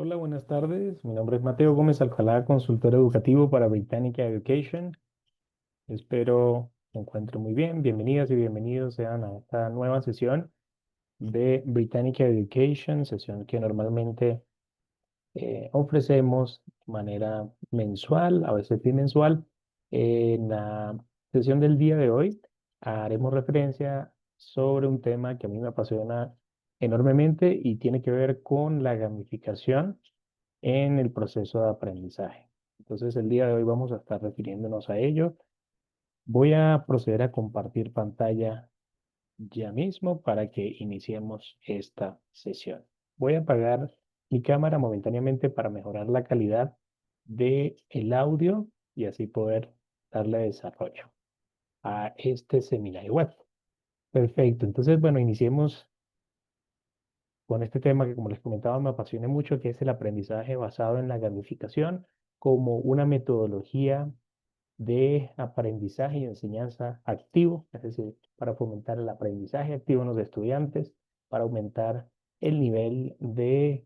Hola, buenas tardes. Mi nombre es Mateo Gómez Alcalá, consultor educativo para Britannica Education. Espero se encuentren muy bien. Bienvenidas y bienvenidos sean a esta nueva sesión de Britannica Education, sesión que normalmente ofrecemos de manera mensual, a veces bimensual. En la sesión del día de hoy haremos referencia sobre un tema que a mí me apasiona enormemente y tiene que ver con la gamificación en el proceso de aprendizaje. Entonces, el día de hoy vamos a estar refiriéndonos a ello. Voy a proceder a compartir pantalla ya mismo para que iniciemos esta sesión. Voy a apagar mi cámara momentáneamente para mejorar la calidad del audio y así poder darle desarrollo a este seminario web. Perfecto. Entonces, bueno, iniciemos con este tema que, como les comentaba, me apasiona mucho, que es el aprendizaje basado en la gamificación como una metodología de aprendizaje y enseñanza activo, es decir, para fomentar el aprendizaje activo en los estudiantes, para aumentar el nivel de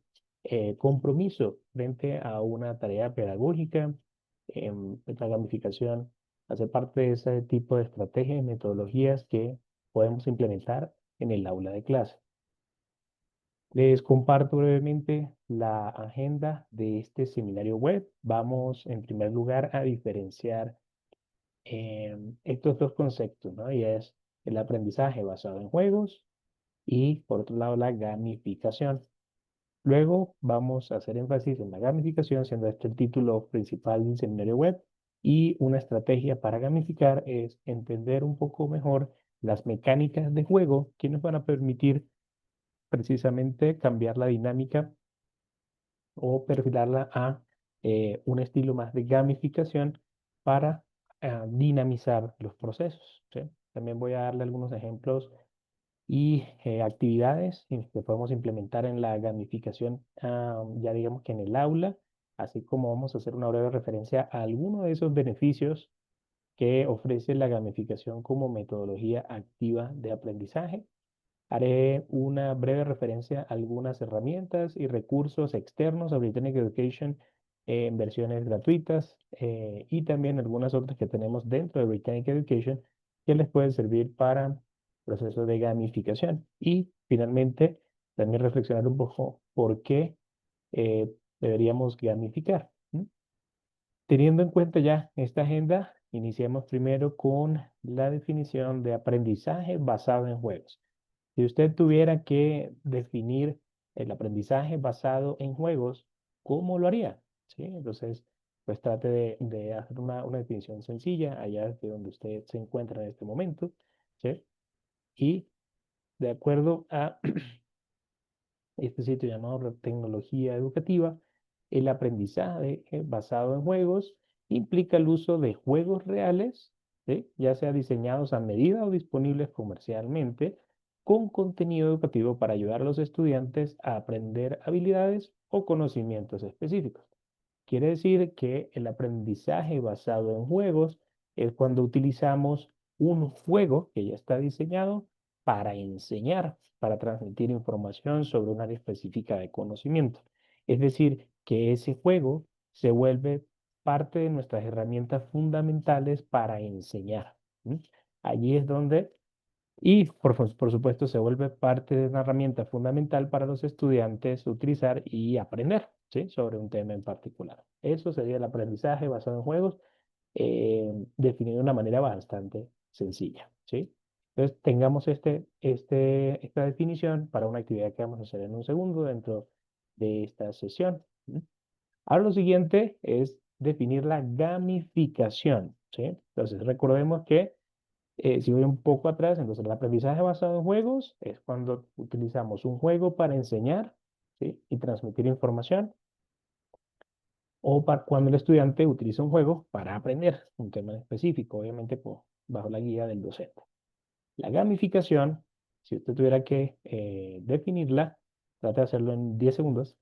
compromiso frente a una tarea pedagógica. La gamificación hace parte de ese tipo de estrategias y metodologías que podemos implementar en el aula de clase. Les comparto brevemente la agenda de este seminario web. Vamos en primer lugar a diferenciar estos dos conceptos, ¿no? Y es el aprendizaje basado en juegos y por otro lado la gamificación. Luego vamos a hacer énfasis en la gamificación, siendo este el título principal del seminario web. Y una estrategia para gamificar es entender un poco mejor las mecánicas de juego que nos van a permitir precisamente cambiar la dinámica o perfilarla a un estilo más de gamificación para dinamizar los procesos, ¿sí? También voy a darle algunos ejemplos y actividades que podemos implementar en la gamificación, ya digamos que en el aula, así como vamos a hacer una breve referencia a algunos de esos beneficios que ofrece la gamificación como metodología activa de aprendizaje. Haré una breve referencia a algunas herramientas y recursos externos a Britannic Education en versiones gratuitas y también algunas otras que tenemos dentro de Britannic Education que les pueden servir para procesos de gamificación. Y finalmente, también reflexionar un poco por qué eh, deberíamos gamificar. Teniendo en cuenta ya esta agenda, iniciemos primero con la definición de aprendizaje basado en juegos. Si usted tuviera que definir el aprendizaje basado en juegos, ¿cómo lo haría? ¿Sí? Entonces, pues trate de hacer una definición sencilla allá de donde usted se encuentra en este momento, ¿sí? Y de acuerdo a este sitio llamado Tecnología Educativa, el aprendizaje basado en juegos implica el uso de juegos reales, ¿sí? Ya sea diseñados a medida o disponibles comercialmente, con contenido educativo para ayudar a los estudiantes a aprender habilidades o conocimientos específicos. Quiere decir que el aprendizaje basado en juegos es cuando utilizamos un juego que ya está diseñado para enseñar, para transmitir información sobre un área específica de conocimiento. Es decir, que ese juego se vuelve parte de nuestras herramientas fundamentales para enseñar. ¿M? Allí es donde y por supuesto se vuelve parte de una herramienta fundamental para los estudiantes utilizar y aprender, ¿sí? Sobre un tema en particular. Eso sería el aprendizaje basado en juegos, definido de una manera bastante sencilla, ¿sí? Entonces tengamos esta definición para una actividad que vamos a hacer en un segundo dentro de esta sesión. Ahora lo siguiente es definir la gamificación, ¿sí? Entonces recordemos que si voy un poco atrás, entonces el aprendizaje basado en juegos es cuando utilizamos un juego para enseñar, ¿sí? Y transmitir información, o cuando el estudiante utiliza un juego para aprender un tema en específico, obviamente bajo la guía del docente. La gamificación, si usted tuviera que definirla, trate de hacerlo en 10 segundos,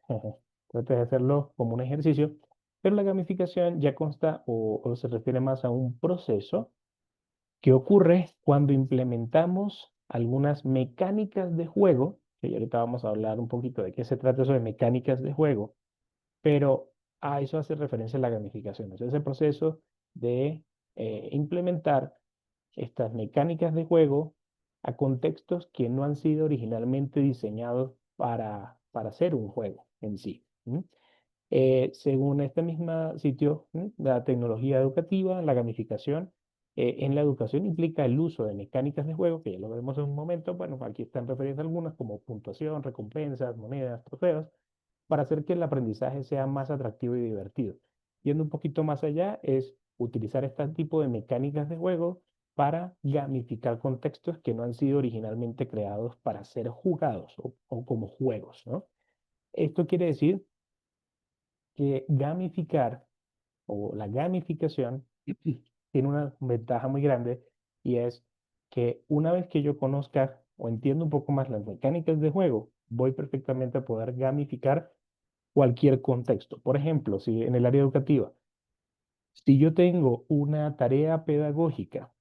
trate de hacerlo como un ejercicio, pero la gamificación ya consta o se refiere más a un proceso que ocurre cuando implementamos algunas mecánicas de juego, que ya ahorita vamos a hablar un poquito de qué se trata eso de mecánicas de juego, pero a eso hace referencia la gamificación. Es ese proceso de implementar estas mecánicas de juego a contextos que no han sido originalmente diseñados para ser un juego en sí. ¿M? Según este mismo sitio, la tecnología educativa, la gamificación, en la educación implica el uso de mecánicas de juego, que ya lo veremos en un momento. Bueno, aquí están referidas algunas como puntuación, recompensas, monedas, trofeos, para hacer que el aprendizaje sea más atractivo y divertido. Yendo un poquito más allá, es utilizar este tipo de mecánicas de juego para gamificar contextos que no han sido originalmente creados para ser jugados o como juegos, ¿no? Esto quiere decir que gamificar o la gamificación tiene una ventaja muy grande, y es que una vez que yo conozca o entiendo un poco más las mecánicas de juego, voy perfectamente a poder gamificar cualquier contexto. Por ejemplo, si en el área educativa, si yo tengo una tarea pedagógica,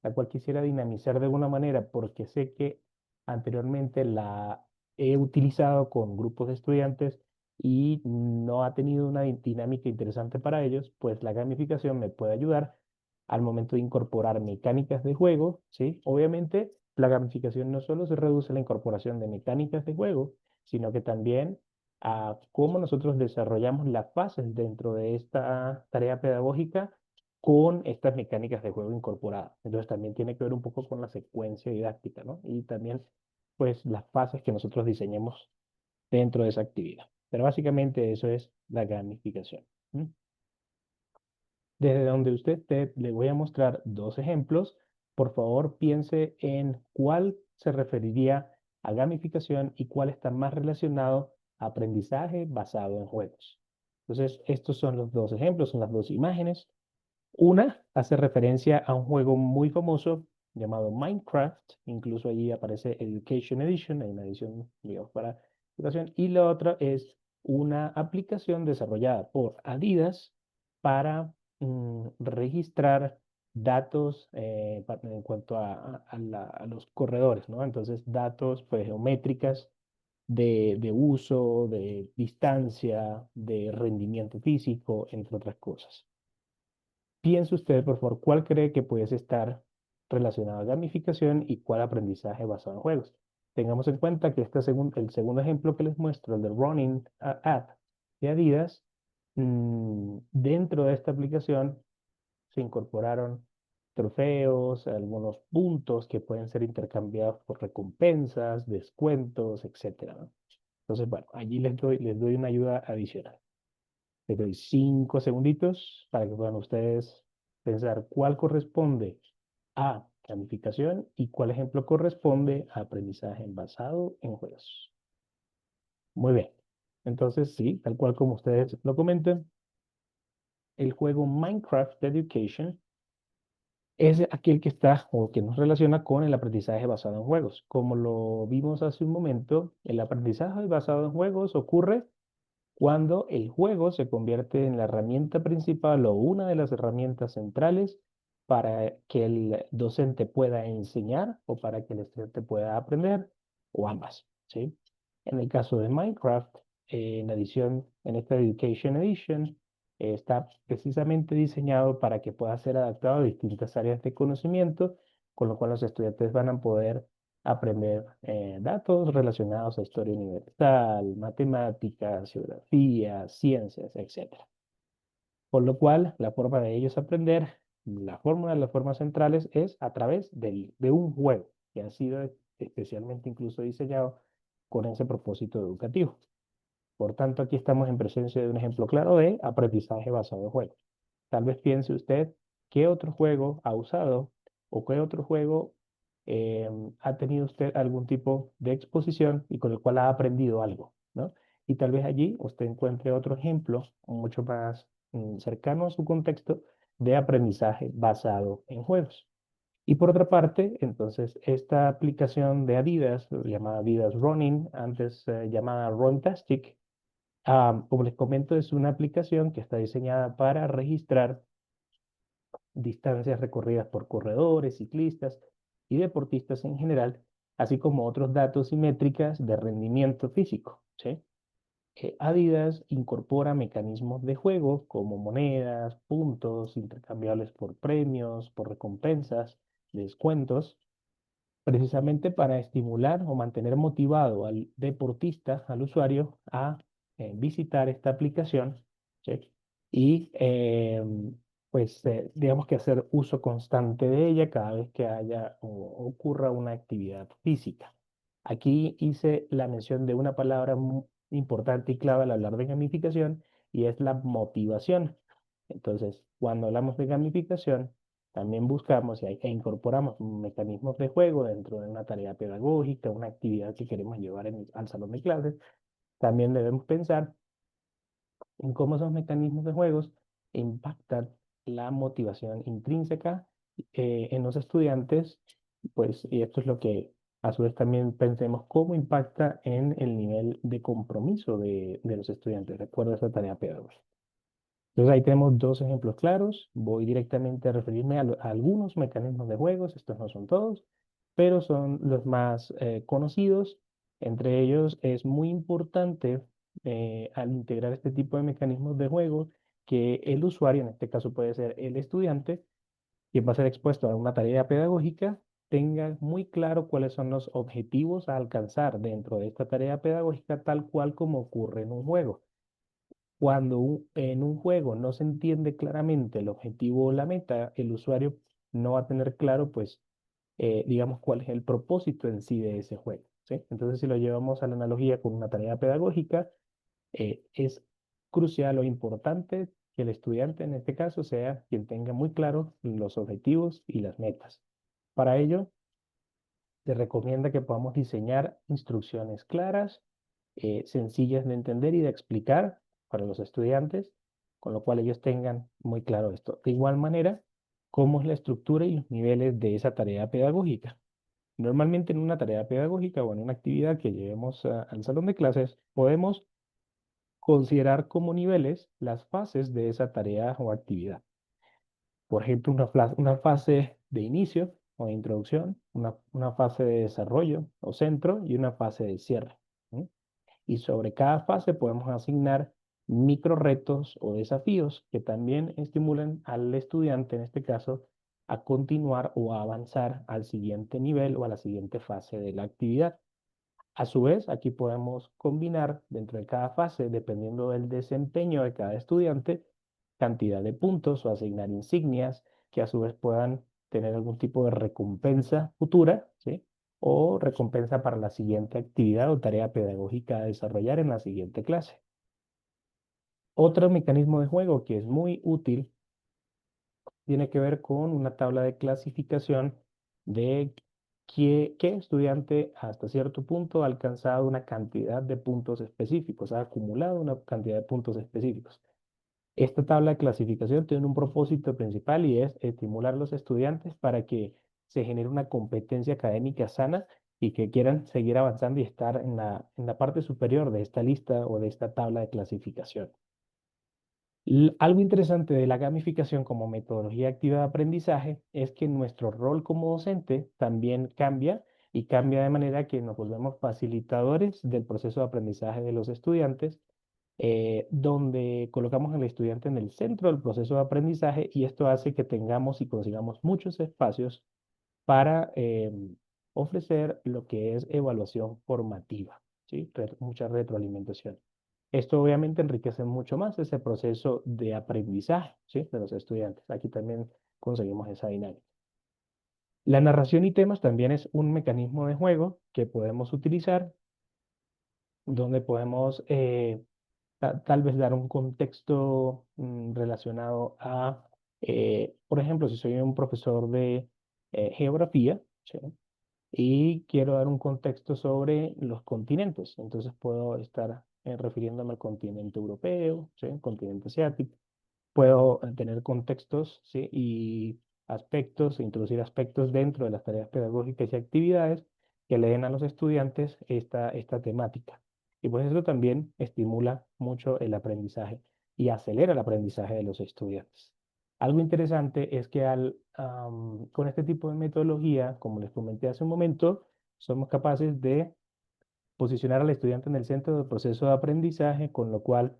la cual quisiera dinamizar de alguna manera porque sé que anteriormente la he utilizado con grupos de estudiantes y no ha tenido una dinámica interesante para ellos, pues la gamificación me puede ayudar al momento de incorporar mecánicas de juego, ¿sí? Obviamente, la gamificación no solo se reduce a la incorporación de mecánicas de juego, sino que también a cómo nosotros desarrollamos las fases dentro de esta tarea pedagógica con estas mecánicas de juego incorporadas. Entonces también tiene que ver un poco con la secuencia didáctica, ¿no? Y también, pues, las fases que nosotros diseñemos dentro de esa actividad. Pero básicamente eso es la gamificación. ¿M? Desde donde usted esté, le voy a mostrar dos ejemplos. Por favor, piense en cuál se referiría a gamificación y cuál está más relacionado a aprendizaje basado en juegos. Entonces, estos son los dos ejemplos, son las dos imágenes. Una hace referencia a un juego muy famoso llamado Minecraft, incluso allí aparece Education Edition, hay una edición, digamos, para educación, y la otra es una aplicación desarrollada por Adidas para registrar datos en cuanto a los corredores, ¿no? Entonces, datos pues, geométricas de uso, de distancia, de rendimiento físico, entre otras cosas. Piense usted, por favor, cuál cree que puede estar relacionado a gamificación y cuál aprendizaje basado en juegos. Tengamos en cuenta que el segundo ejemplo que les muestro, el de Running App de Adidas, dentro de esta aplicación se incorporaron trofeos, algunos puntos que pueden ser intercambiados por recompensas, descuentos, etcétera, ¿no? Entonces, bueno, allí les doy una ayuda adicional. Les doy 5 segunditos para que puedan ustedes pensar cuál corresponde a gamificación y cuál ejemplo corresponde a aprendizaje basado en juegos. Muy bien. Entonces, sí, tal cual como ustedes lo comentan, el juego Minecraft Education es aquel que está o que nos relaciona con el aprendizaje basado en juegos. Como lo vimos hace un momento, el aprendizaje basado en juegos ocurre cuando el juego se convierte en la herramienta principal o una de las herramientas centrales para que el docente pueda enseñar o para que el estudiante pueda aprender, o ambas, ¿sí? En el caso de Minecraft, en esta Education Edition, está precisamente diseñado para que pueda ser adaptado a distintas áreas de conocimiento, con lo cual los estudiantes van a poder aprender datos relacionados a historia universal, matemáticas, geografía, ciencias, etcétera. Por lo cual, la forma de ellos aprender, las formas centrales es a través de un juego que ha sido especialmente incluso diseñado con ese propósito educativo. Por tanto, aquí estamos en presencia de un ejemplo claro de aprendizaje basado en juegos. Tal vez piense usted qué otro juego ha usado o qué otro juego ha tenido usted algún tipo de exposición y con el cual ha aprendido algo, ¿no? Y tal vez allí usted encuentre otro ejemplo mucho más cercano a su contexto de aprendizaje basado en juegos. Y por otra parte, entonces, esta aplicación de Adidas, llamada Adidas Running, antes llamada Runtastic, como les comento, es una aplicación que está diseñada para registrar distancias recorridas por corredores, ciclistas y deportistas en general, así como otros datos y métricas de rendimiento físico, ¿sí? Adidas incorpora mecanismos de juego como monedas, puntos intercambiables por premios, por recompensas, descuentos, precisamente para estimular o mantener motivado al deportista, al usuario, a visitar esta aplicación, ¿sí? Y pues digamos que hacer uso constante de ella cada vez que haya o ocurra una actividad física. Aquí hice la mención de una palabra muy importante y clave al hablar de gamificación y es la motivación. Entonces, cuando hablamos de gamificación, también buscamos e incorporamos mecanismos de juego dentro de una tarea pedagógica, una actividad que queremos llevar al salón de clases. También debemos pensar en cómo esos mecanismos de juegos impactan la motivación intrínseca en los estudiantes, pues, y esto es lo que a su vez también pensemos cómo impacta en el nivel de compromiso de los estudiantes de acuerdo a esa tarea pedagógica. Entonces ahí tenemos dos ejemplos claros. Voy directamente a referirme a algunos mecanismos de juegos, estos no son todos, pero son los más conocidos. Entre ellos es muy importante al integrar este tipo de mecanismos de juego que el usuario, en este caso puede ser el estudiante, quien va a ser expuesto a una tarea pedagógica, tenga muy claro cuáles son los objetivos a alcanzar dentro de esta tarea pedagógica, tal cual como ocurre en un juego. Cuando en un juego no se entiende claramente el objetivo o la meta, el usuario no va a tener claro, pues, digamos, cuál es el propósito en sí de ese juego, ¿sí? Entonces, si lo llevamos a la analogía con una tarea pedagógica, es crucial o importante que el estudiante, en este caso, sea quien tenga muy claro los objetivos y las metas. Para ello, se recomienda que podamos diseñar instrucciones claras, sencillas de entender y de explicar para los estudiantes, con lo cual ellos tengan muy claro esto. De igual manera, cómo es la estructura y los niveles de esa tarea pedagógica. Normalmente en una tarea pedagógica o en una actividad que llevemos al salón de clases, podemos considerar como niveles las fases de esa tarea o actividad. Por ejemplo, una fase de inicio o de introducción, una fase de desarrollo o centro y una fase de cierre. ¿Sí? Y sobre cada fase podemos asignar micro retos o desafíos que también estimulan al estudiante, en este caso, a continuar o a avanzar al siguiente nivel o a la siguiente fase de la actividad. A su vez, aquí podemos combinar dentro de cada fase, dependiendo del desempeño de cada estudiante, cantidad de puntos o asignar insignias que a su vez puedan tener algún tipo de recompensa futura, ¿sí? O recompensa para la siguiente actividad o tarea pedagógica a desarrollar en la siguiente clase. Otro mecanismo de juego que es muy útil tiene que ver con una tabla de clasificación de qué estudiante hasta cierto punto ha alcanzado una cantidad de puntos específicos, ha acumulado una cantidad de puntos específicos. Esta tabla de clasificación tiene un propósito principal y es estimular a los estudiantes para que se genere una competencia académica sana y que quieran seguir avanzando y estar en la parte superior de esta lista o de esta tabla de clasificación. Algo interesante de la gamificación como metodología activa de aprendizaje es que nuestro rol como docente también cambia y cambia de manera que nos volvemos facilitadores del proceso de aprendizaje de los estudiantes, donde colocamos al estudiante en el centro del proceso de aprendizaje y esto hace que tengamos y consigamos muchos espacios para ofrecer lo que es evaluación formativa, ¿sí? Mucha retroalimentación. Esto obviamente enriquece mucho más ese proceso de aprendizaje, ¿sí? De los estudiantes. Aquí también conseguimos esa dinámica. La narración y temas también es un mecanismo de juego que podemos utilizar, donde podemos tal vez dar un contexto relacionado a, por ejemplo, si soy un profesor de geografía, ¿sí? Y quiero dar un contexto sobre los continentes. Entonces puedo estar refiriéndome al continente europeo, ¿sí? Continente asiático. Puedo tener contextos, ¿sí? Y aspectos, introducir aspectos dentro de las tareas pedagógicas y actividades que le den a los estudiantes esta temática. Y pues eso también estimula mucho el aprendizaje y acelera el aprendizaje de los estudiantes. Algo interesante es que con este tipo de metodología, como les comenté hace un momento, somos capaces de posicionar al estudiante en el centro del proceso de aprendizaje, con lo cual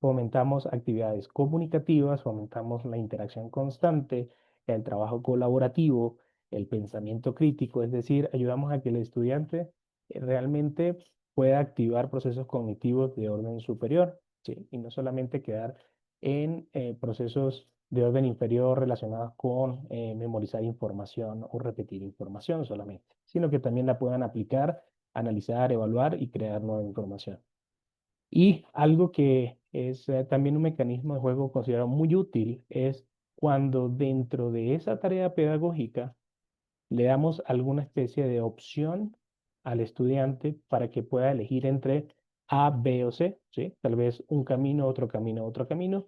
fomentamos actividades comunicativas, fomentamos la interacción constante, el trabajo colaborativo, el pensamiento crítico, es decir, ayudamos a que el estudiante realmente pueda activar procesos cognitivos de orden superior, ¿sí? Y no solamente quedar en procesos de orden inferior relacionados con memorizar información o repetir información solamente, sino que también la puedan aplicar, analizar, evaluar y crear nueva información. Y algo que es también un mecanismo de juego considerado muy útil es cuando dentro de esa tarea pedagógica le damos alguna especie de opción al estudiante para que pueda elegir entre A, B o C, ¿sí? Tal vez un camino, otro camino, otro camino,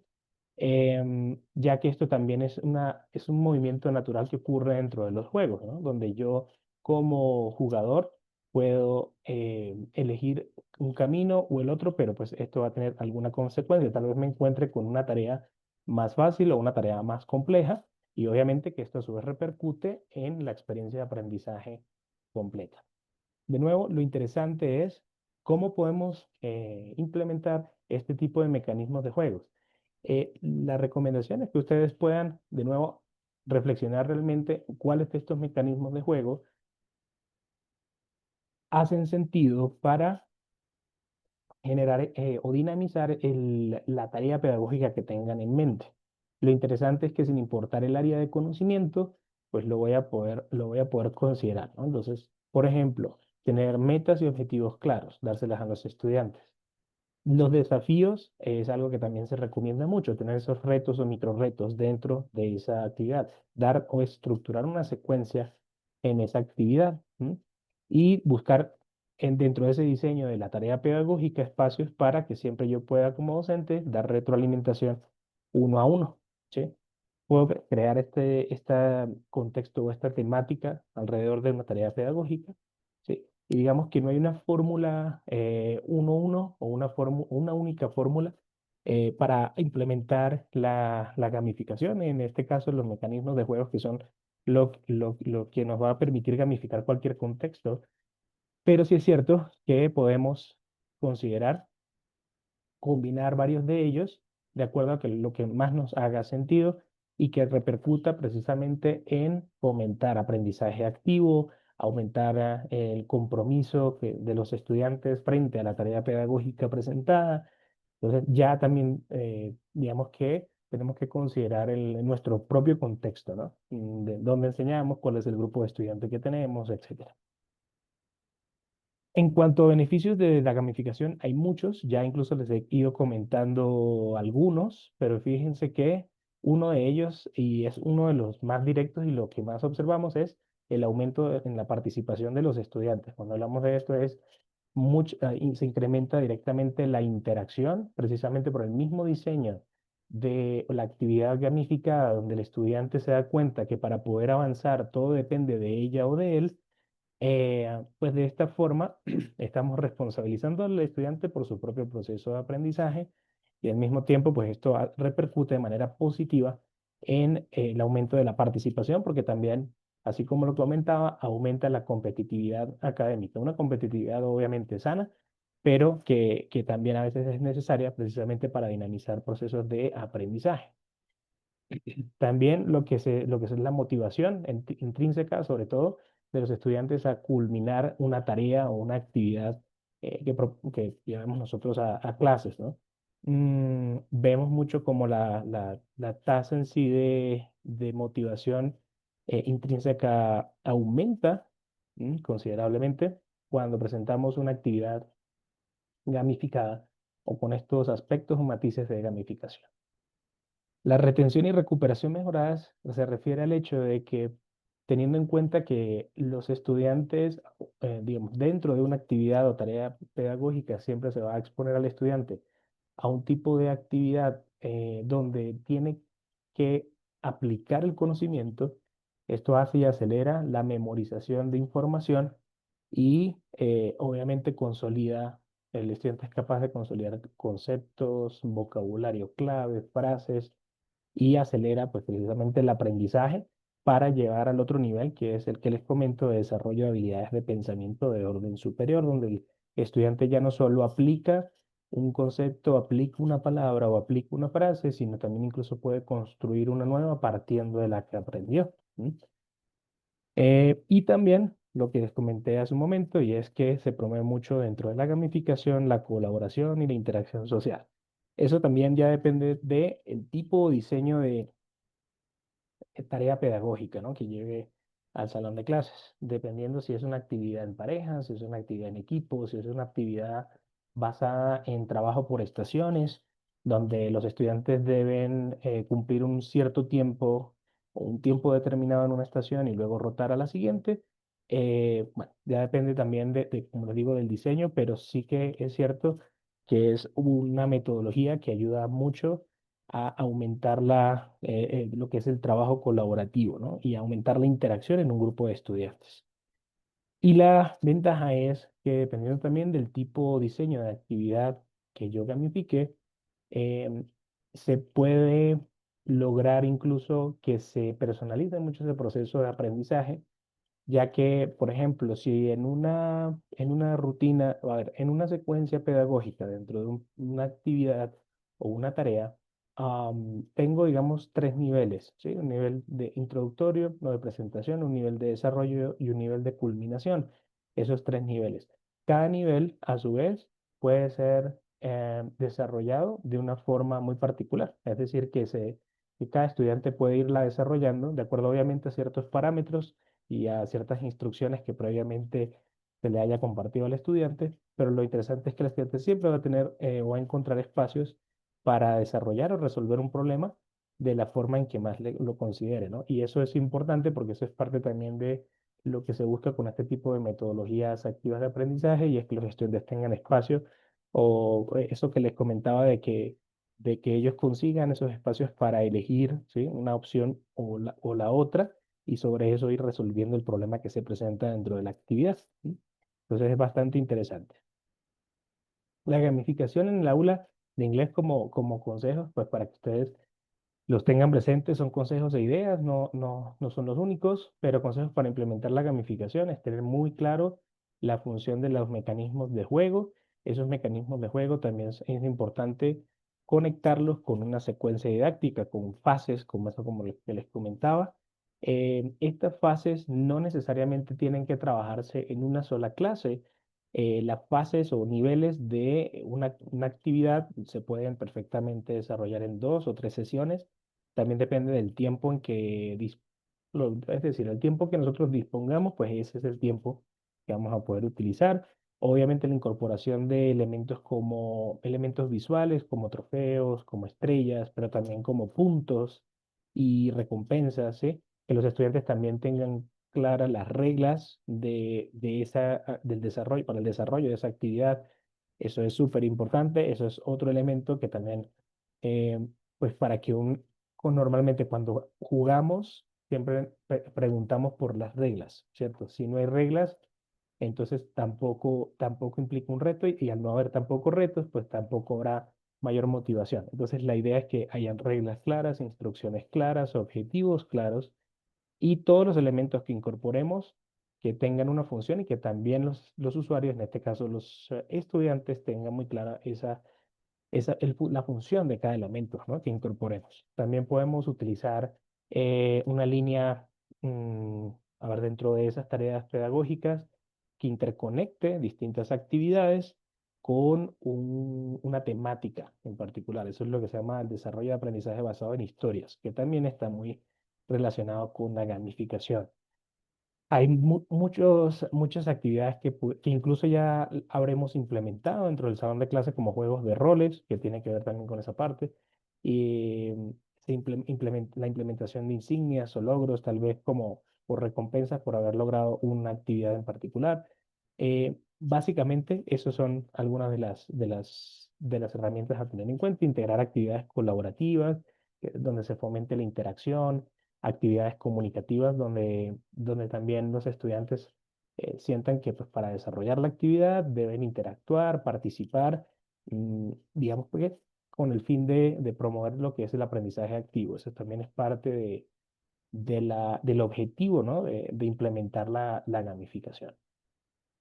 ya que esto también es un movimiento natural que ocurre dentro de los juegos, ¿no? Donde yo como jugador puedo elegir un camino o el otro, pero pues esto va a tener alguna consecuencia. Tal vez me encuentre con una tarea más fácil o una tarea más compleja y obviamente que esto a su vez repercute en la experiencia de aprendizaje completa. De nuevo, lo interesante es cómo podemos implementar este tipo de mecanismos de juegos. La recomendación es que ustedes puedan, de nuevo, reflexionar realmente cuáles de estos mecanismos de juego hacen sentido para generar o dinamizar la tarea pedagógica que tengan en mente. Lo interesante es que sin importar el área de conocimiento, pues lo voy a poder considerar, ¿no? Entonces, por ejemplo, tener metas y objetivos claros, dárselas a los estudiantes. Los desafíos es algo que también se recomienda mucho, tener esos retos o microretos dentro de esa actividad, dar o estructurar una secuencia en esa actividad, ¿m? Y buscar dentro de ese diseño de la tarea pedagógica espacios para que siempre yo pueda como docente dar retroalimentación uno a uno, ¿sí? Puedo crear este contexto o esta temática alrededor de una tarea pedagógica, ¿sí? Y digamos que no hay una fórmula 1-1 o una única fórmula para implementar la gamificación, en este caso los mecanismos de juegos que son lo que nos va a permitir gamificar cualquier contexto, pero sí es cierto que podemos considerar combinar varios de ellos de acuerdo a que lo que más nos haga sentido y que repercuta precisamente en fomentar aprendizaje activo, aumentar el compromiso de los estudiantes frente a la tarea pedagógica presentada. Entonces ya también digamos que tenemos que considerar nuestro propio contexto, ¿no? De dónde enseñamos, cuál es el grupo de estudiantes que tenemos, etcétera. En cuanto a beneficios de la gamificación, hay muchos, ya incluso les he ido comentando algunos, pero fíjense que uno de ellos, y es uno de los más directos y lo que más observamos, es el aumento en la participación de los estudiantes. Cuando hablamos de esto es y se incrementa directamente la interacción, precisamente por el mismo diseño de la actividad gamificada, donde el estudiante se da cuenta que para poder avanzar todo depende de ella o de él. Pues de esta forma estamos responsabilizando al estudiante por su propio proceso de aprendizaje y al mismo tiempo pues esto repercute de manera positiva en el aumento de la participación porque también, así como lo comentaba, aumenta la competitividad académica, una competitividad obviamente sana, pero que también a veces es necesaria precisamente para dinamizar procesos de aprendizaje. También lo que es la motivación intrínseca, sobre todo, de los estudiantes a culminar una tarea o una actividad que llevamos nosotros a clases, ¿no? Vemos mucho como la tasa en sí de motivación intrínseca aumenta considerablemente cuando presentamos una actividad gamificada o con estos aspectos o matices de gamificación. La retención y recuperación mejoradas se refiere al hecho de que teniendo en cuenta que los estudiantes, digamos, dentro de una actividad o tarea pedagógica siempre se va a exponer al estudiante a un tipo de actividad donde tiene que aplicar el conocimiento, esto hace y acelera la memorización de información y obviamente consolida, el estudiante es capaz de consolidar conceptos, vocabulario clave, frases y acelera pues precisamente el aprendizaje para llevar al otro nivel, que es el que les comento de desarrollo de habilidades de pensamiento de orden superior, donde el estudiante ya no solo aplica un concepto, aplica una palabra o aplica una frase, sino también incluso puede construir una nueva partiendo de la que aprendió. ¿M? Y también lo que les comenté hace un momento, y es que se promueve mucho dentro de la gamificación, la colaboración y la interacción social. Eso también ya depende del tipo o diseño de tarea pedagógica, ¿no? Que lleve al salón de clases, dependiendo si es una actividad en pareja, si es una actividad en equipo, si es una actividad basada en trabajo por estaciones, donde los estudiantes deben cumplir un cierto tiempo o un tiempo determinado en una estación y luego rotar a la siguiente. Bueno, ya depende también como les digo, del diseño, pero sí que es cierto que es una metodología que ayuda mucho a aumentar lo que es el trabajo colaborativo, ¿no? Y aumentar la interacción en un grupo de estudiantes. Y la ventaja es que dependiendo también del tipo de diseño de actividad que yo gamifique, em, se puede lograr incluso que se personalice mucho ese proceso de aprendizaje, ya que, por ejemplo, si en una rutina, a ver, en una secuencia pedagógica dentro de una actividad o una tarea, tengo, digamos, tres niveles, ¿sí? Un nivel de introductorio, no de presentación, un nivel de desarrollo y un nivel de culminación. Esos tres niveles. Cada nivel, a su vez, puede ser desarrollado de una forma muy particular, es decir, que cada estudiante puede irla desarrollando de acuerdo, obviamente, a ciertos parámetros y a ciertas instrucciones que previamente se le haya compartido al estudiante, pero lo interesante es que el estudiante siempre va a tener o va a encontrar espacios para desarrollar o resolver un problema de la forma en que más lo considere, ¿no? Y eso es importante porque eso es parte también de lo que se busca con este tipo de metodologías activas de aprendizaje y es que los estudiantes tengan espacio o eso que les comentaba de que ellos consigan esos espacios para elegir, ¿sí? Una opción o la otra y sobre eso ir resolviendo el problema que se presenta dentro de la actividad. ¿Sí? Entonces es bastante interesante. La gamificación en el aula de inglés como consejos, pues para que ustedes los tengan presentes, son consejos e ideas, no son los únicos, pero consejos para implementar la gamificación es tener muy claro la función de los mecanismos de juego. Esos mecanismos de juego también es importante conectarlos con una secuencia didáctica, con fases, como eso como que les comentaba. Estas fases no necesariamente tienen que trabajarse en una sola clase. Las fases o niveles de una actividad se pueden perfectamente desarrollar en dos o tres sesiones. También depende del tiempo en que, es decir, el tiempo que nosotros dispongamos, pues ese es el tiempo que vamos a poder utilizar. Obviamente la incorporación de elementos como elementos visuales, como trofeos, como estrellas, pero también como puntos y recompensas, ¿sí? Que los estudiantes también tengan claras las reglas del desarrollo, para el desarrollo de esa actividad. Eso es súper importante. Eso es otro elemento que también, eh, pues para que normalmente cuando jugamos, siempre preguntamos por las reglas, ¿cierto? Si no hay reglas, entonces tampoco implica un reto y al no haber tampoco retos, pues tampoco habrá mayor motivación. Entonces la idea es que hayan reglas claras, instrucciones claras, objetivos claros y todos los elementos que incorporemos que tengan una función y que también los usuarios, en este caso los estudiantes, tengan muy clara la función de cada elemento, ¿no? Que incorporemos. También podemos utilizar una línea, mm, a ver, dentro de esas tareas pedagógicas que interconecte distintas actividades con una temática en particular. Eso es lo que se llama el desarrollo de aprendizaje basado en historias, que también está muy relacionado con la gamificación. Hay muchas actividades que incluso ya habremos implementado dentro del salón de clase como juegos de roles, que tiene que ver también con esa parte, y la implementación de insignias o logros, tal vez como por recompensas por haber logrado una actividad en particular. Básicamente, esas son algunas de las herramientas a tener en cuenta, integrar actividades colaborativas, donde se fomente la interacción, actividades comunicativas donde también los estudiantes sientan que pues, para desarrollar la actividad deben interactuar, participar, digamos, con el fin de promover lo que es el aprendizaje activo. Eso también es parte del objetivo, ¿no? De implementar la gamificación.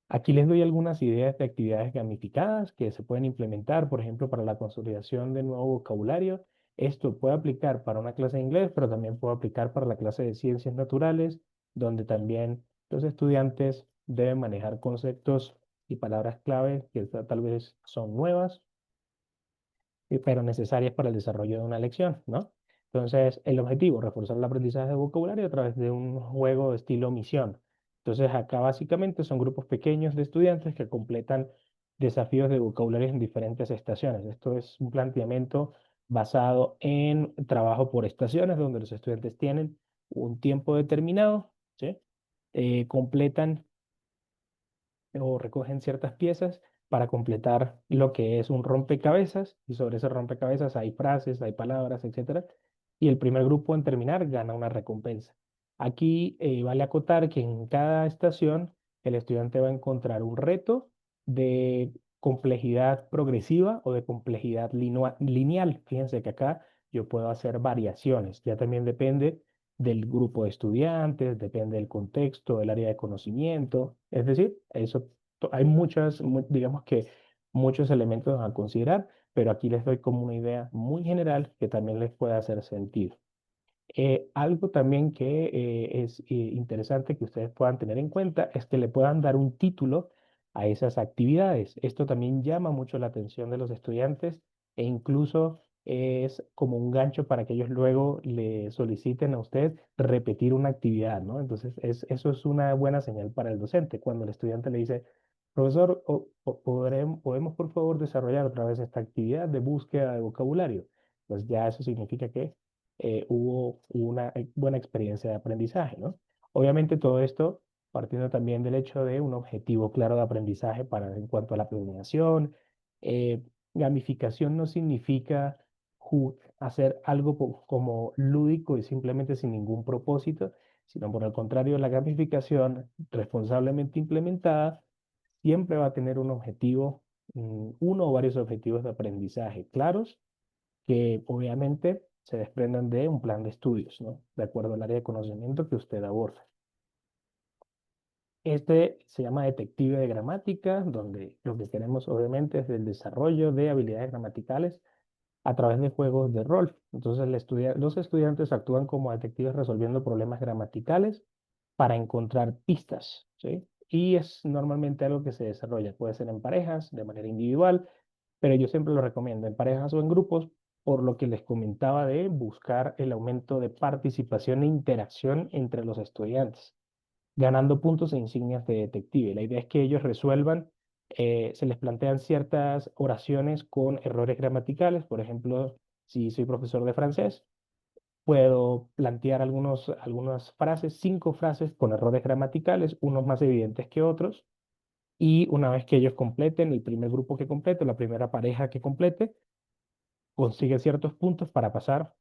Aquí les doy algunas ideas de actividades gamificadas que se pueden implementar, por ejemplo, para la consolidación de nuevo vocabulario. Esto puede aplicar para una clase de inglés, pero también puede aplicar para la clase de ciencias naturales, donde también los estudiantes deben manejar conceptos y palabras clave que tal vez son nuevas pero necesarias para el desarrollo de una lección, ¿no? Entonces, el objetivo, reforzar el aprendizaje de vocabulario a través de un juego de estilo misión. Entonces, acá básicamente son grupos pequeños de estudiantes que completan desafíos de vocabulario en diferentes estaciones. Esto es un planteamiento basado en trabajo por estaciones, donde los estudiantes tienen un tiempo determinado, ¿sí? Completan o recogen ciertas piezas para completar lo que es un rompecabezas y sobre ese rompecabezas hay frases, hay palabras, etcétera. Y el primer grupo en terminar gana una recompensa. Aquí vale acotar que en cada estación el estudiante va a encontrar un reto de complejidad progresiva o de complejidad lineal. Fíjense que acá yo puedo hacer variaciones. Ya también depende del grupo de estudiantes, depende del contexto, del área de conocimiento. Es decir, hay digamos que muchos elementos a considerar, pero aquí les doy como una idea muy general que también les puede hacer sentido. Algo también que es interesante que ustedes puedan tener en cuenta es que le puedan dar un título a esas actividades. Esto también llama mucho la atención de los estudiantes e incluso es como un gancho para que ellos luego le soliciten a usted repetir una actividad, ¿no? Entonces, eso es una buena señal para el docente. Cuando el estudiante le dice, profesor, ¿podemos por favor desarrollar otra vez esta actividad de búsqueda de vocabulario? Pues ya eso significa que hubo una buena experiencia de aprendizaje, ¿no? Obviamente todo esto partiendo también del hecho de un objetivo claro de aprendizaje para en cuanto a la planeación. Gamificación no significa hacer algo como lúdico y simplemente sin ningún propósito, sino por el contrario, la gamificación responsablemente implementada siempre va a tener un objetivo, uno o varios objetivos de aprendizaje claros que obviamente se desprendan de un plan de estudios, ¿no? De acuerdo al área de conocimiento que usted aborda. Este se llama detective de gramática, donde lo que queremos obviamente es el desarrollo de habilidades gramaticales a través de juegos de rol. Entonces, los estudiantes actúan como detectives resolviendo problemas gramaticales para encontrar pistas, ¿sí? Y es normalmente algo que se desarrolla, puede ser en parejas, de manera individual, pero yo siempre lo recomiendo en parejas o en grupos, por lo que les comentaba de buscar el aumento de participación e interacción entre los estudiantes, ganando puntos e insignias de detective. La idea es que ellos resuelvan, se les plantean ciertas oraciones con errores gramaticales, por ejemplo, si soy profesor de francés, puedo plantear algunas frases, 5 frases con errores gramaticales, unos más evidentes que otros, y una vez que ellos completen, el primer grupo que complete, la primera pareja que complete, consigue ciertos puntos para pasar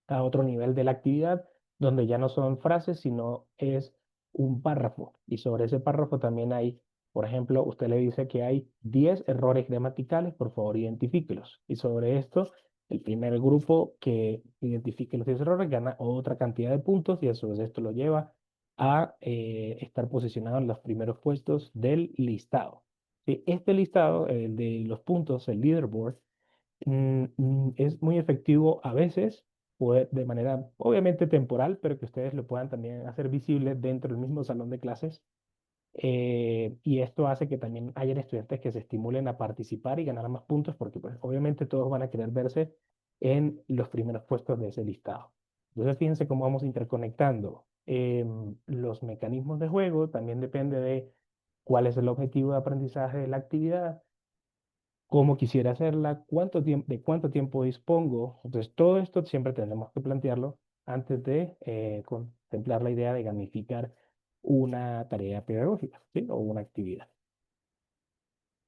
a otro nivel de la actividad, donde ya no son frases, sino es un párrafo. Y sobre ese párrafo también hay, por ejemplo, usted le dice que hay 10 errores gramaticales, por favor, identifíquelos. Y sobre esto, el primer grupo que identifique los 10 errores gana otra cantidad de puntos y a su vez esto lo lleva a estar posicionado en los primeros puestos del listado. Sí, este listado, el de los puntos, el leaderboard, es muy efectivo a veces, de manera obviamente temporal, pero que ustedes lo puedan también hacer visible dentro del mismo salón de clases. Y esto hace que también hayan estudiantes que se estimulen a participar y ganar más puntos, porque pues, obviamente todos van a querer verse en los primeros puestos de ese listado. Entonces, fíjense cómo vamos interconectando. Los mecanismos de juego también depende de cuál es el objetivo de aprendizaje de la actividad, cómo quisiera hacerla, de cuánto tiempo dispongo. Entonces, todo esto siempre tenemos que plantearlo antes de contemplar la idea de gamificar una tarea pedagógica, ¿sí? O una actividad.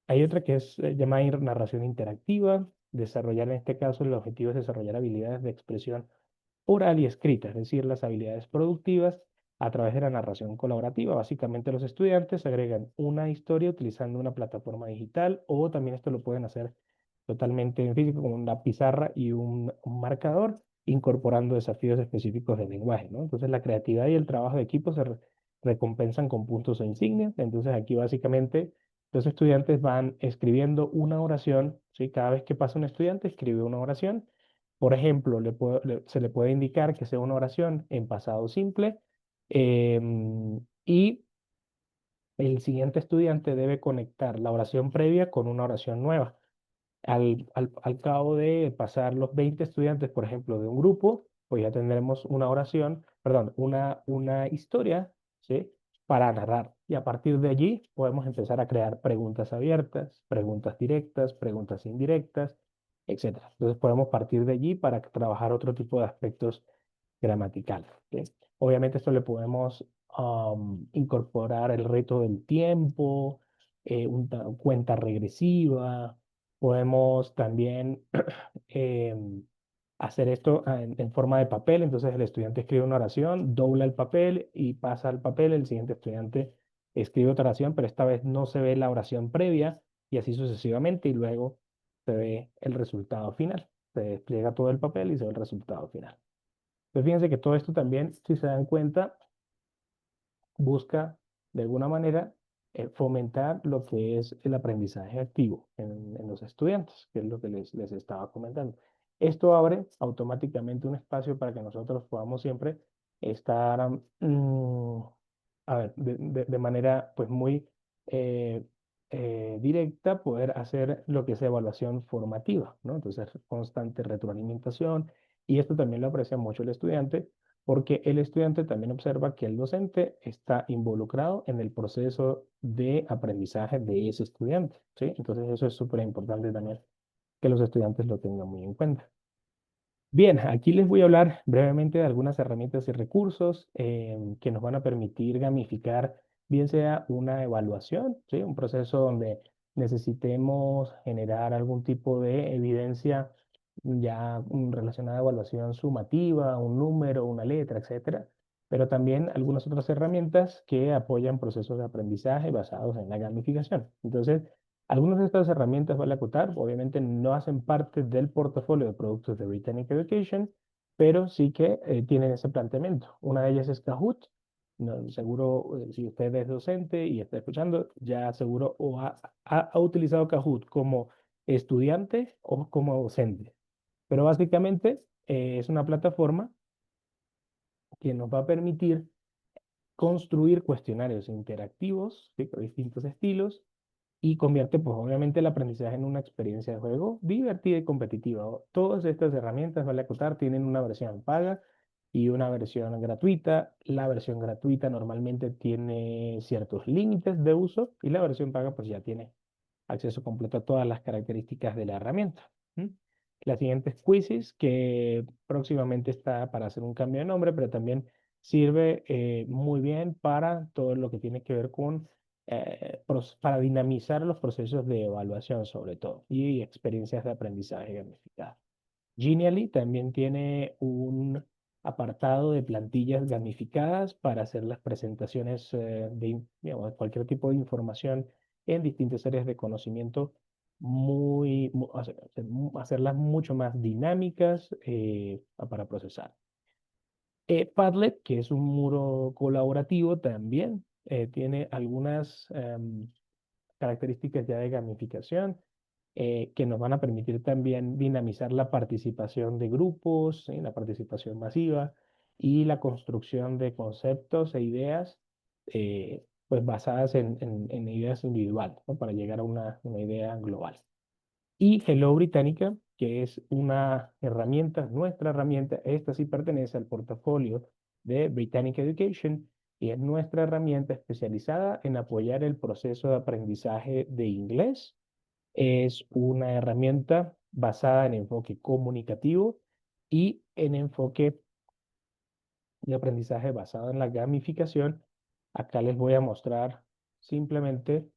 Hay otra que es llamada narración interactiva. Desarrollar en este caso el objetivo es desarrollar habilidades de expresión oral y escrita, es decir, las habilidades productivas a través de la narración colaborativa. Básicamente los estudiantes agregan una historia utilizando una plataforma digital o también esto lo pueden hacer totalmente en físico con una pizarra y un marcador incorporando desafíos específicos del lenguaje, ¿no? Entonces la creatividad y el trabajo de equipo recompensan con puntos o insignias. Entonces aquí básicamente los estudiantes van escribiendo una oración, ¿sí? Cada vez que pasa un estudiante escribe una oración. Por ejemplo, se le puede indicar que sea una oración en pasado simple, y el siguiente estudiante debe conectar la oración previa con una oración nueva. Al cabo de pasar los 20 estudiantes, por ejemplo, de un grupo, pues ya tendremos una oración, perdón, una historia, ¿sí? Para narrar. Y a partir de allí podemos empezar a crear preguntas abiertas, preguntas directas, preguntas indirectas, etcétera. Entonces podemos partir de allí para trabajar otro tipo de aspectos gramaticales, ¿sí? Obviamente esto le podemos incorporar el reto del tiempo, una cuenta regresiva. Podemos también hacer esto en forma de papel. Entonces el estudiante escribe una oración, dobla el papel y pasa al papel. El siguiente estudiante escribe otra oración, pero esta vez no se ve la oración previa y así sucesivamente. Y luego se ve el resultado final. Se despliega todo el papel y se ve el resultado final. Pues fíjense que todo esto también, si se dan cuenta, busca de alguna manera fomentar lo que es el aprendizaje activo en los estudiantes, que es lo que les estaba comentando. Esto abre automáticamente un espacio para que nosotros podamos siempre estar, a ver, de manera pues muy eh, directa, poder hacer lo que es evaluación formativa, ¿no? Entonces, constante retroalimentación, y esto también lo aprecia mucho el estudiante porque el estudiante también observa que el docente está involucrado en el proceso de aprendizaje de ese estudiante, ¿sí? Entonces eso es súper importante también que los estudiantes lo tengan muy en cuenta. Bien, aquí les voy a hablar brevemente de algunas herramientas y recursos que nos van a permitir gamificar, bien sea una evaluación, ¿sí? Un proceso donde necesitemos generar algún tipo de evidencia ya relacionada a evaluación sumativa, un número, una letra, etcétera, pero también algunas otras herramientas que apoyan procesos de aprendizaje basados en la gamificación. Entonces, algunas de estas herramientas, vale acotar, obviamente no hacen parte del portafolio de productos de Britannic Education, pero sí que tienen ese planteamiento. Una de ellas es Kahoot. No, seguro, si usted es docente y está escuchando, ya seguro o ha utilizado Kahoot como estudiante o como docente. Pero básicamente es una plataforma que nos va a permitir construir cuestionarios interactivos, ¿sí? Con distintos estilos, y convierte, pues obviamente, el aprendizaje en una experiencia de juego divertida y competitiva. Todas estas herramientas, vale acotar, tienen una versión paga y una versión gratuita. La versión gratuita normalmente tiene ciertos límites de uso y la versión paga pues ya tiene acceso completo a todas las características de la herramienta. ¿Mm? La siguiente es Quizzes, que próximamente está para hacer un cambio de nombre, pero también sirve muy bien para todo lo que tiene que ver con, para dinamizar los procesos de evaluación sobre todo y experiencias de aprendizaje gamificada. Genially también tiene un apartado de plantillas gamificadas para hacer las presentaciones digamos, de cualquier tipo de información en distintas áreas de conocimiento, hacerlas mucho más dinámicas para procesar. Padlet, que es un muro colaborativo, también tiene algunas características ya de gamificación que nos van a permitir también dinamizar la participación de grupos, ¿sí? La participación masiva y la construcción de conceptos e ideas pues basadas en ideas individuales, ¿no? Para llegar a una idea global. Y Hello Británica, que es una herramienta, nuestra herramienta, esta sí pertenece al portafolio de Britannic Education y es nuestra herramienta especializada en apoyar el proceso de aprendizaje de inglés. Es una herramienta basada en enfoque comunicativo y en enfoque de aprendizaje basado en la gamificación. Acá les voy a mostrar simplemente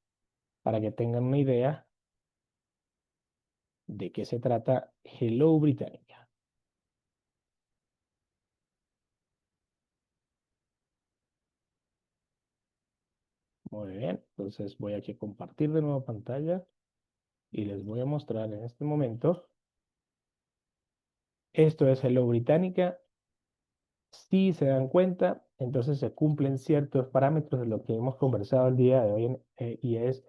para que tengan una idea de qué se trata Hello Britannica. Muy bien, entonces voy aquí a compartir de nuevo pantalla y les voy a mostrar en este momento Esto es Hello Británica. Si se dan cuenta, entonces se cumplen ciertos parámetros de lo que hemos conversado el día de hoy y es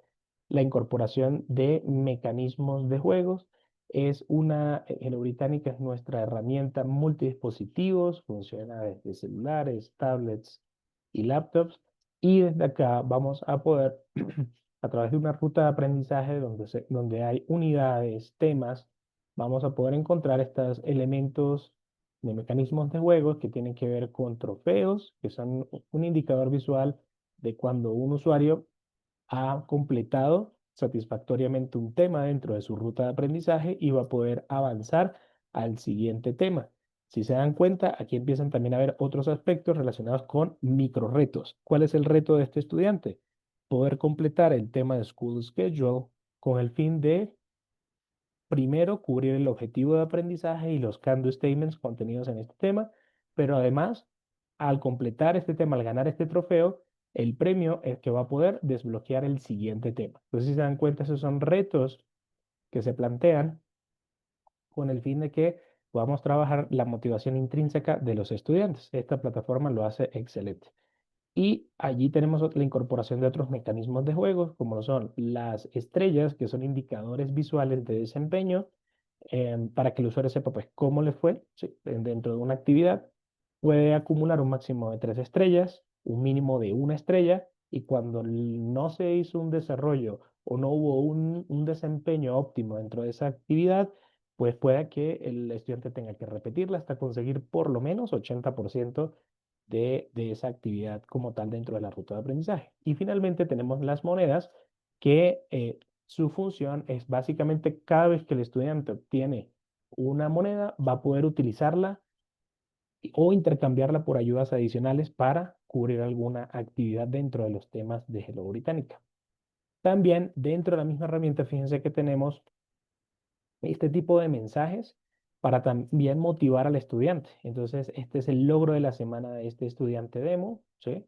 la incorporación de mecanismos de juegos. Hello Británica es nuestra herramienta multidispositivos, funciona desde celulares, tablets y laptops. Y desde acá vamos a poder, a través de una ruta de aprendizaje donde hay unidades, temas, vamos a poder encontrar estos elementos de mecanismos de juegos que tienen que ver con trofeos, que son un indicador visual de cuando un usuario ha completado satisfactoriamente un tema dentro de su ruta de aprendizaje y va a poder avanzar al siguiente tema. Si se dan cuenta, aquí empiezan también a haber otros aspectos relacionados con microretos. ¿Cuál es el reto de este estudiante? Poder completar el tema de School Schedule con el fin de primero, cubrir el objetivo de aprendizaje y los can-do statements contenidos en este tema, pero además, al completar este tema, al ganar este trofeo, el premio es que va a poder desbloquear el siguiente tema. Entonces, si se dan cuenta, esos son retos que se plantean con el fin de que podamos trabajar la motivación intrínseca de los estudiantes. Esta plataforma lo hace excelente. Y allí tenemos la incorporación de otros mecanismos de juegos, como lo son las estrellas, que son indicadores visuales de desempeño, para que el usuario sepa pues cómo le fue, sí, dentro de una actividad. Puede acumular un máximo de 3 estrellas, un mínimo de 1 estrella, y cuando no se hizo un desarrollo o no hubo un desempeño óptimo dentro de esa actividad, pues pueda que el estudiante tenga que repetirla hasta conseguir por lo menos 80% de esa actividad como tal dentro de la ruta de aprendizaje. Y finalmente tenemos las monedas que su función es básicamente cada vez que el estudiante obtiene una moneda, va a poder utilizarla o intercambiarla por ayudas adicionales para cubrir alguna actividad dentro de los temas de Hello Británica. También dentro de la misma herramienta, fíjense que tenemos este tipo de mensajes para también motivar al estudiante. Entonces, este es el logro de la semana de este estudiante demo, ¿sí?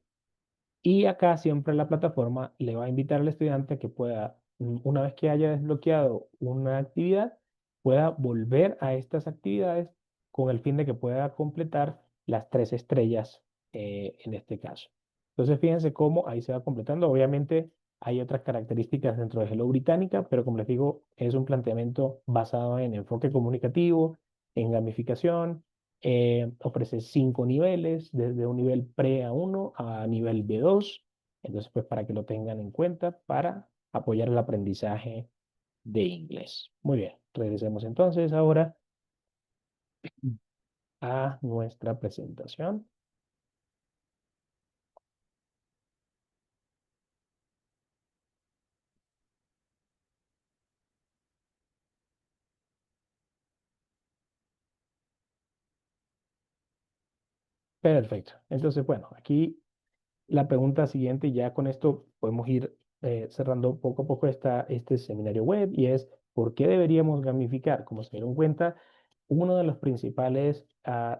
Y acá siempre la plataforma le va a invitar al estudiante a que pueda, una vez que haya desbloqueado una actividad, pueda volver a estas actividades con el fin de que pueda completar las 3 estrellas en este caso. Entonces, fíjense cómo ahí se va completando. Obviamente hay otras características dentro de Hello Británica, pero como les digo, es un planteamiento basado en enfoque comunicativo, en gamificación. Ofrece 5 niveles, desde un nivel pre-A1 a nivel B2. Entonces, pues para que lo tengan en cuenta para apoyar el aprendizaje de inglés. Muy bien, regresemos entonces ahora a nuestra presentación. Perfecto. Entonces, bueno, aquí la pregunta siguiente, ya con esto podemos ir cerrando poco a poco este seminario web y es, ¿por qué deberíamos gamificar? Como se dieron cuenta, uno de los principales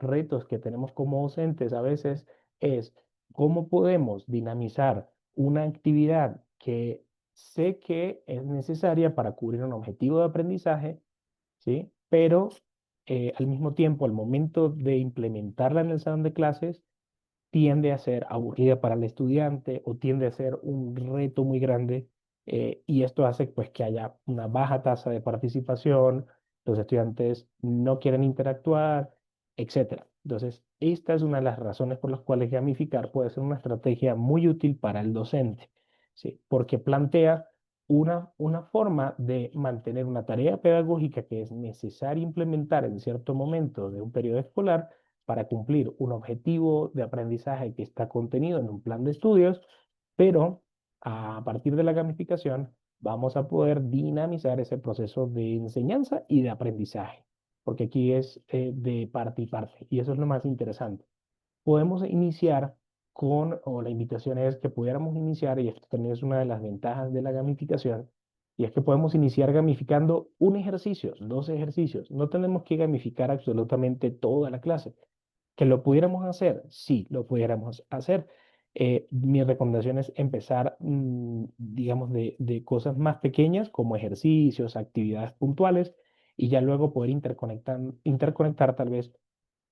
retos que tenemos como docentes a veces es cómo podemos dinamizar una actividad que sé que es necesaria para cubrir un objetivo de aprendizaje, ¿sí? Pero al mismo tiempo, al momento de implementarla en el salón de clases, tiende a ser aburrida para el estudiante o tiende a ser un reto muy grande, y esto hace pues que haya una baja tasa de participación, los estudiantes no quieren interactuar, etcétera. Entonces, esta es una de las razones por las cuales gamificar puede ser una estrategia muy útil para el docente, ¿sí? Porque plantea una forma de mantener una tarea pedagógica que es necesaria implementar en cierto momento de un periodo escolar para cumplir un objetivo de aprendizaje que está contenido en un plan de estudios, pero a partir de la gamificación vamos a poder dinamizar ese proceso de enseñanza y de aprendizaje, porque aquí es de parte y parte, y eso es lo más interesante. Podemos iniciar o la invitación es que pudiéramos iniciar, y esto también es una de las ventajas de la gamificación, y es que podemos iniciar gamificando un ejercicio, 2 ejercicios. No tenemos que gamificar absolutamente toda la clase. ¿Que lo pudiéramos hacer? Sí, lo pudiéramos hacer. Mi recomendación es empezar, digamos, de cosas más pequeñas como ejercicios, actividades puntuales, y ya luego poder interconectar tal vez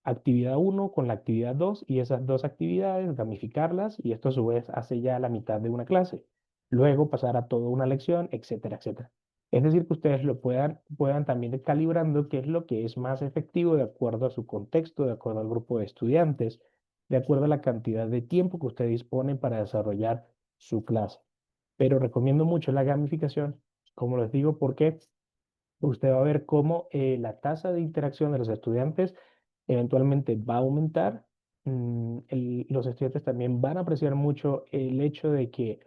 actividad uno con la actividad 2 y esas dos actividades gamificarlas y esto a su vez hace ya la mitad de una clase. Luego pasar a toda una lección, etcétera, etcétera. Es decir, que ustedes lo puedan también ir calibrando qué es lo que es más efectivo de acuerdo a su contexto, de acuerdo al grupo de estudiantes, de acuerdo a la cantidad de tiempo que usted dispone para desarrollar su clase. Pero recomiendo mucho la gamificación, como les digo, porque usted va a ver cómo la tasa de interacción de los estudiantes eventualmente va a aumentar. Los estudiantes también van a apreciar mucho el hecho de que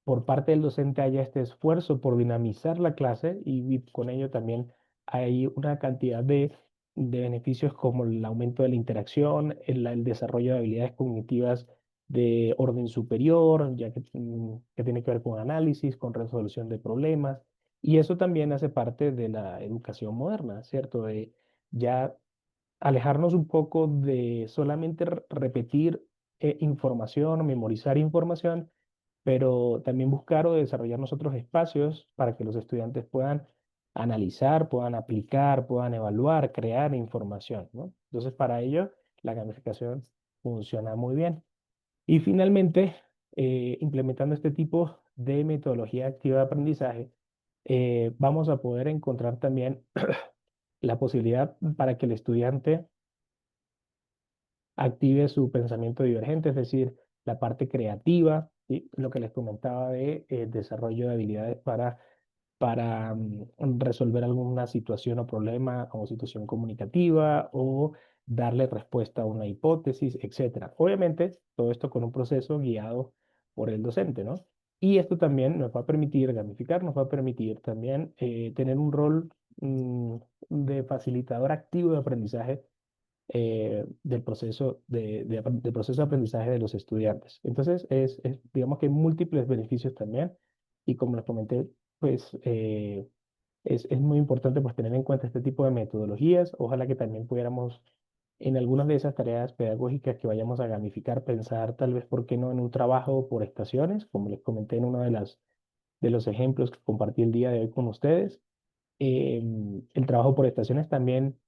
por parte del docente haya este esfuerzo por dinamizar la clase y con ello también hay una cantidad de beneficios como el aumento de la interacción, el desarrollo de habilidades cognitivas de orden superior, ya que tiene que ver con análisis, con resolución de problemas. Y eso también hace parte de la educación moderna, ¿cierto? De ya alejarnos un poco de solamente repetir información o memorizar información, pero también buscar o desarrollar nosotros espacios para que los estudiantes puedan analizar, puedan aplicar, puedan evaluar, crear información, ¿no? Entonces, para ello, la gamificación funciona muy bien. Y finalmente, implementando este tipo de metodología activa de aprendizaje, vamos a poder encontrar también la posibilidad para que el estudiante active su pensamiento divergente, es decir, la parte creativa, ¿sí? Lo que les comentaba de desarrollo de habilidades para resolver alguna situación o problema o situación comunicativa o darle respuesta a una hipótesis, etcétera. Obviamente, todo esto con un proceso guiado por el docente, ¿no? Y esto también nos va a permitir gamificar, nos va a permitir también tener un rol de facilitador activo de aprendizaje del proceso del proceso de aprendizaje de los estudiantes. Entonces, digamos que hay múltiples beneficios también y como les comenté, pues es muy importante pues tener en cuenta este tipo de metodologías. Ojalá que también pudiéramos en algunas de esas tareas pedagógicas que vayamos a gamificar, pensar tal vez, ¿por qué no?, en un trabajo por estaciones, como les comenté en uno de los ejemplos que compartí el día de hoy con ustedes. El trabajo por estaciones también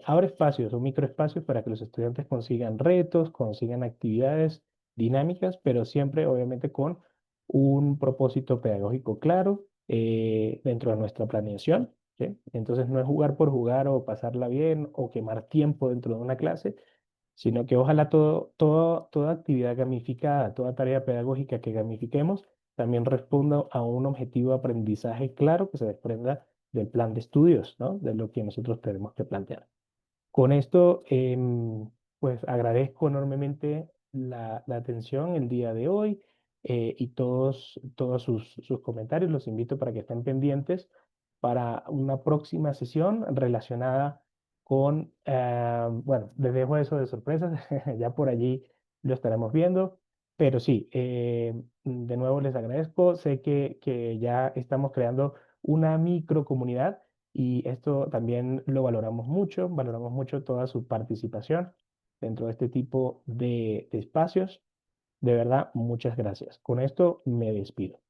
abre espacios o microespacios para que los estudiantes consigan retos, consigan actividades dinámicas, pero siempre obviamente con un propósito pedagógico claro dentro de nuestra planeación, ¿sí? Entonces no es jugar por jugar o pasarla bien o quemar tiempo dentro de una clase, sino que ojalá toda actividad gamificada, toda tarea pedagógica que gamifiquemos, también responda a un objetivo de aprendizaje claro que se desprenda del plan de estudios, ¿no? De lo que nosotros tenemos que plantear. Con esto, pues agradezco enormemente la atención el día de hoy y todos sus comentarios. Los invito para que estén pendientes para una próxima sesión relacionada con, bueno, les dejo eso de sorpresas, ya por allí lo estaremos viendo, pero sí, de nuevo les agradezco. Sé que ya estamos creando una microcomunidad y esto también lo valoramos mucho toda su participación dentro de este tipo de espacios. De verdad, muchas gracias. Con esto me despido.